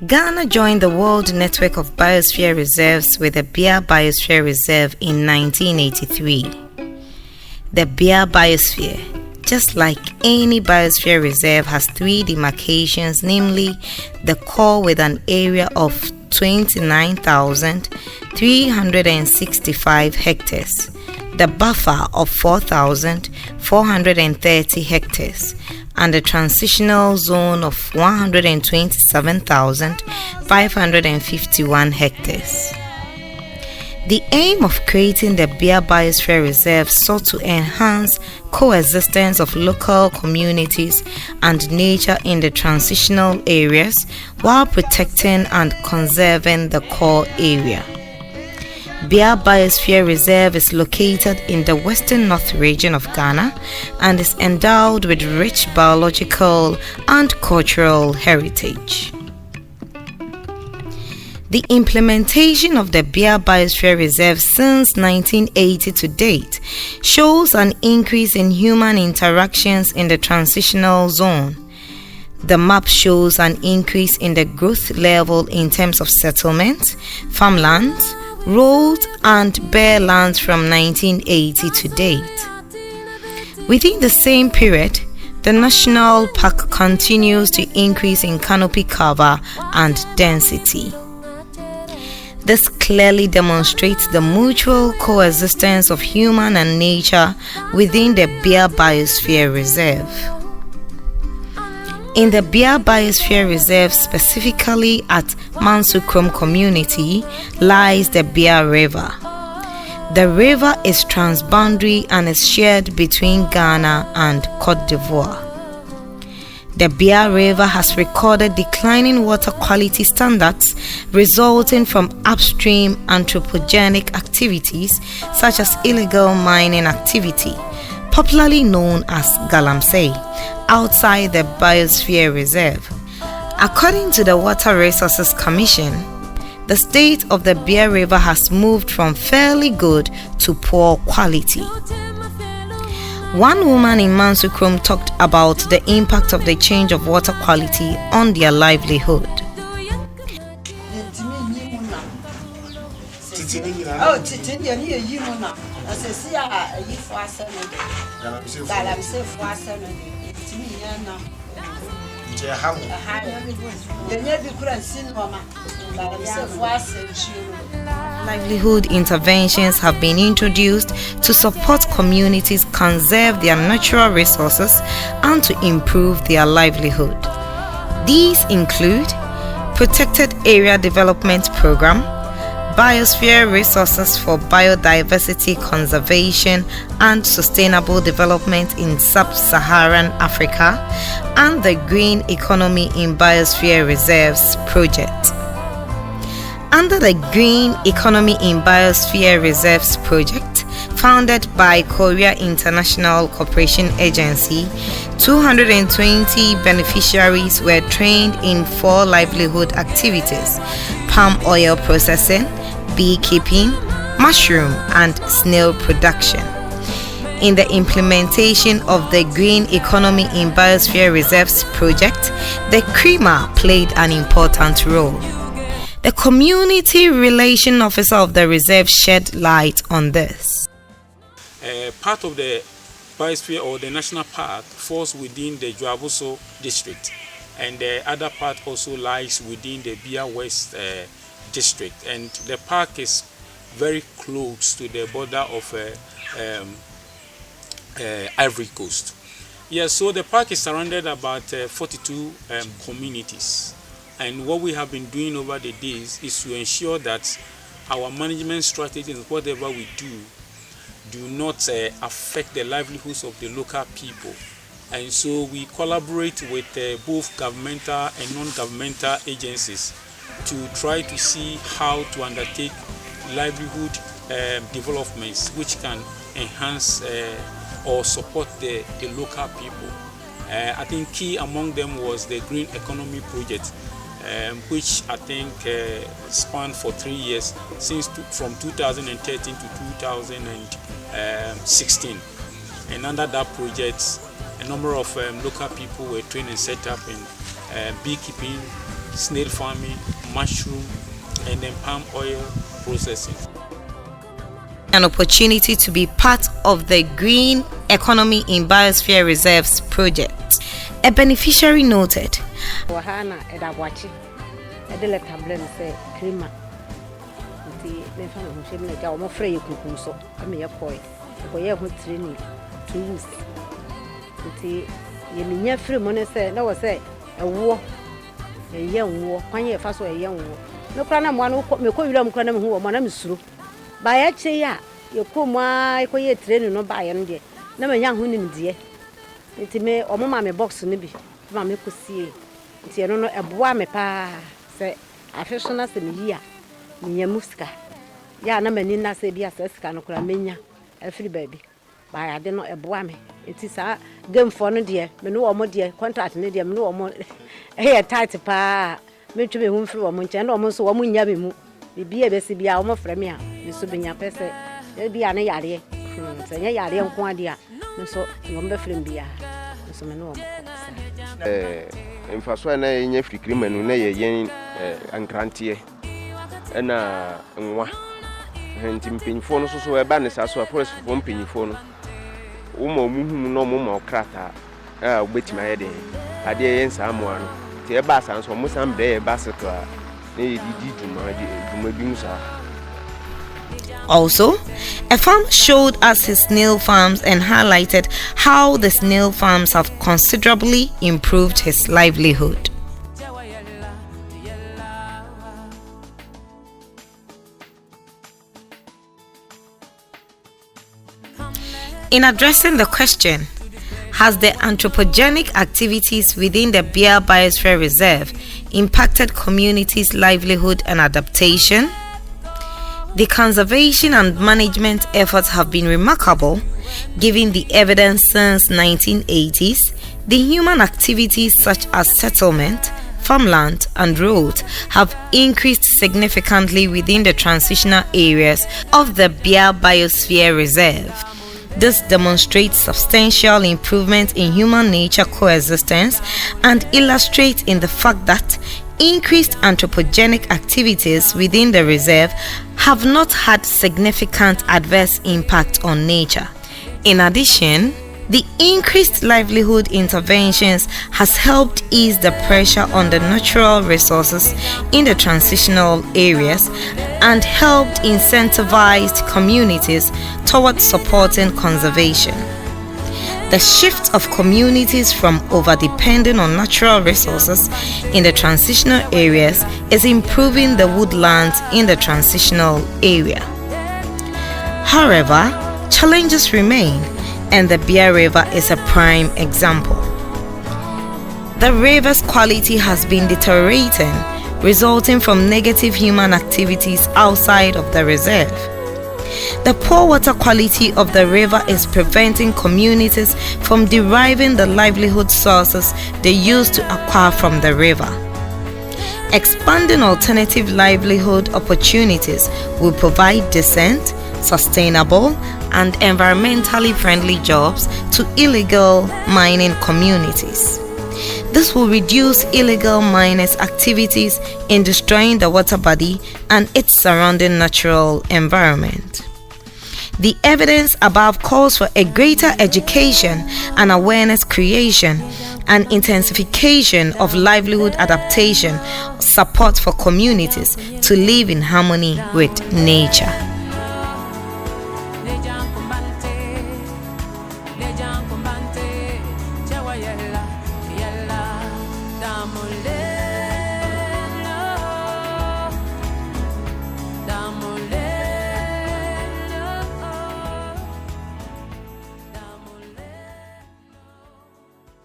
Ghana joined the World Network of Biosphere Reserves with the Bia Biosphere Reserve in 1983. The Bia Biosphere, just like any biosphere reserve, has three demarcations, namely the core with an area of 29,365 hectares, the buffer of 4,430 hectares, and the transitional zone of 127,551 hectares. The aim of creating the Bia Biosphere Reserve sought to enhance coexistence of local communities and nature in the transitional areas while protecting and conserving the core area. Bia Biosphere Reserve is located in the western north region of Ghana and is endowed with rich biological and cultural heritage. The implementation of the Bia Biosphere Reserve since 1980 to date shows an increase in human interactions in the transitional zone. The map shows an increase in the growth level in terms of settlements, farmlands, roads and bare lands from 1980 to date. Within the same period, the national park continues to increase in canopy cover and density. This clearly demonstrates the mutual coexistence of human and nature within the Bia Biosphere Reserve. In the Bia Biosphere Reserve, specifically at Mansukrom community, lies the Bia River. The river is transboundary and is shared between Ghana and Côte d'Ivoire. The Bia River has recorded declining water quality standards resulting from upstream anthropogenic activities such as illegal mining activity, popularly known as galamsey, outside the Biosphere Reserve. According to the Water Resources Commission, the state of the Bia River has moved from fairly good to poor quality. One woman in Mansukrom talked about the impact of the change of water quality on their livelihood. Livelihood interventions have been introduced to support communities conserve their natural resources and to improve their livelihood. These include Protected Area Development Program, Biosphere Resources for Biodiversity Conservation and Sustainable Development in Sub-Saharan Africa, and the Green Economy in Biosphere Reserves project. Under the Green Economy in Biosphere Reserves project, founded by Korea International Cooperation Agency, 220 beneficiaries were trained in 4 livelihood activities: palm oil processing, beekeeping, mushroom and snail production. In the implementation of the Green Economy in Biosphere Reserves project, the CREMA played an important role. The Community Relation Officer of the reserve shed light on this. Part of the biosphere or the national park falls within the Juabuso district, and the other part also lies within the Bia West district, and the park is very close to the border of Ivory Coast. Yeah, so the park is surrounded about 42 communities, and what we have been doing over the days is to ensure that our management strategies, whatever we do not affect the livelihoods of the local people. And so we collaborate with both governmental and non-governmental agencies to try to see how to undertake livelihood developments which can enhance or support the local people. I think key among them was the Green Economy project, which I think spanned for 3 years, from 2013 to 2016. And under that project, a number of local people were trained and set up in beekeeping, snail farming, mushroom, and then palm oil processing. An opportunity to be part of the Green Economy in Biosphere Reserves project. A beneficiary noted. You come, I call you training no buy and dear. Never young women, dear. It may or mamma box nibby. Mamma could see. It's a no a boy me pa say, I fashion us in a year. Minya muska. Ya na menina say be a sescan or mania, a free baby. By I did not a boy me. It is a game for no dear, no more dear, contract medium, no more. Here tight pa. Me to be home through a month and almost 1 yabimu. Be a best be our friend, you should be your person. Be an yard, say yard and quadia, so you won't be friend be so no. In first one, I never free criminal, no, yen and grantier, and one. And in pin phone, so a banis as well first one pin phone. No more crater, wait my head. I dare in someone. The bass and so much some day, Bassacre. Also, a farm showed us his snail farms and highlighted how the snail farms have considerably improved his livelihood. In addressing the question, has the anthropogenic activities within the Bia Biosphere Reserve impacted communities' livelihood and adaptation? The conservation and management efforts have been remarkable, given the evidence since 1980s. The human activities such as settlement, farmland, and roads have increased significantly within the transitional areas of the Bia Biosphere Reserve. This demonstrates substantial improvement in human-nature coexistence and illustrates in the fact that increased anthropogenic activities within the reserve have not had significant adverse impact on nature. In addition, the increased livelihood interventions has helped ease the pressure on the natural resources in the transitional areas and helped incentivize communities towards supporting conservation. The shift of communities from over-depending on natural resources in the transitional areas is improving the woodlands in the transitional area. However, challenges remain, and the Bia River is a prime example. The river's quality has been deteriorating, resulting from negative human activities outside of the reserve. The poor water quality of the river is preventing communities from deriving the livelihood sources they use to acquire from the river. Expanding alternative livelihood opportunities will provide decent, sustainable, and environmentally friendly jobs to illegal mining communities. This will reduce illegal miners' activities in destroying the water body and its surrounding natural environment. The evidence above calls for a greater education and awareness creation and intensification of livelihood adaptation support for communities to live in harmony with nature.